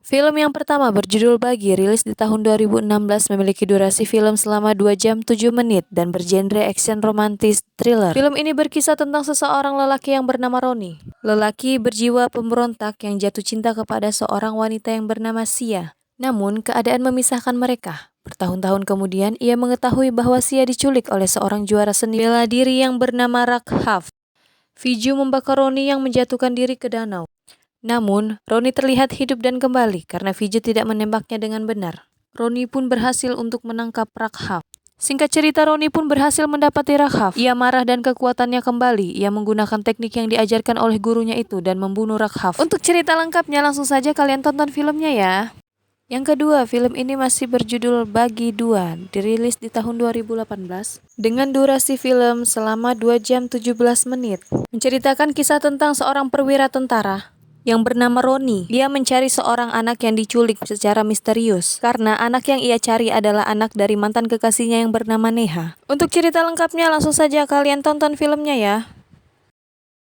Film yang pertama berjudul Bagi, rilis di tahun 2016, memiliki durasi film selama 2 jam 7 menit dan bergenre action romantis thriller. Film ini berkisah tentang seseorang lelaki yang bernama Roni. Lelaki berjiwa pemberontak yang jatuh cinta kepada seorang wanita yang bernama Sia. Namun, keadaan memisahkan mereka. Bertahun-tahun kemudian, ia mengetahui bahwa Sia diculik oleh seorang juara seni bela diri yang bernama Raghav. Viju membakar Roni yang menjatuhkan diri ke danau. Namun, Roni terlihat hidup dan kembali karena Viju tidak menembaknya dengan benar. Roni pun berhasil untuk menangkap Raghav. Singkat cerita, Roni pun berhasil mendapati Raghav. Ia marah dan kekuatannya kembali. Ia menggunakan teknik yang diajarkan oleh gurunya itu dan membunuh Raghav. Untuk cerita lengkapnya, langsung saja kalian tonton filmnya ya. Yang kedua, film ini masih berjudul Bagi 2, dirilis di tahun 2018 dengan durasi film selama 2 jam 17 menit. Menceritakan kisah tentang seorang perwira tentara yang bernama Roni. Dia mencari seorang anak yang diculik secara misterius karena anak yang ia cari adalah anak dari mantan kekasihnya yang bernama Neha. Untuk cerita lengkapnya langsung saja kalian tonton filmnya ya.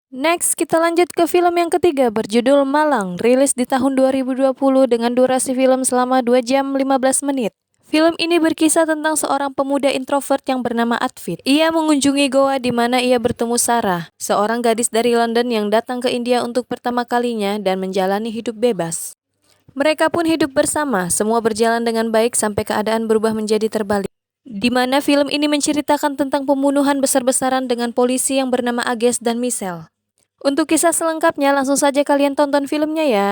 Next, kita lanjut ke film yang ketiga berjudul Malang, rilis di tahun 2020 dengan durasi film selama 2 jam 15 menit. Film ini berkisah tentang seorang pemuda introvert yang bernama Advit. Ia mengunjungi goa di mana ia bertemu Sarah, seorang gadis dari London yang datang ke India untuk pertama kalinya dan menjalani hidup bebas. Mereka pun hidup bersama, semua berjalan dengan baik sampai keadaan berubah menjadi terbalik. Di mana film ini menceritakan tentang pembunuhan besar-besaran dengan polisi yang bernama Agnes dan Michelle. Untuk kisah selengkapnya langsung saja kalian tonton filmnya ya.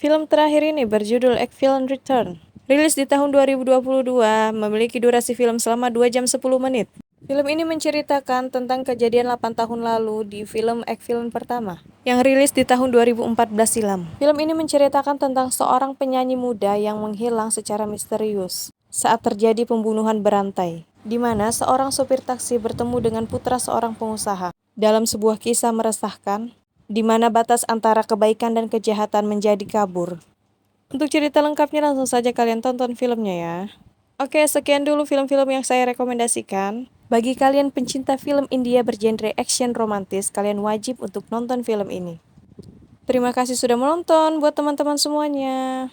Film terakhir ini berjudul Ekvivalent Return. Rilis di tahun 2022, memiliki durasi film selama 2 jam 10 menit. Film ini menceritakan tentang kejadian 8 tahun lalu di film Ekvivalent pertama, yang rilis di tahun 2014 silam. Film ini menceritakan tentang seorang penyanyi muda yang menghilang secara misterius saat terjadi pembunuhan berantai, di mana seorang sopir taksi bertemu dengan putra seorang pengusaha. Dalam sebuah kisah meresahkan, di mana batas antara kebaikan dan kejahatan menjadi kabur. Untuk cerita lengkapnya langsung saja kalian tonton filmnya ya. Oke, sekian dulu film-film yang saya rekomendasikan. Bagi kalian pencinta film India bergenre action romantis, kalian wajib untuk nonton film ini. Terima kasih sudah menonton buat teman-teman semuanya.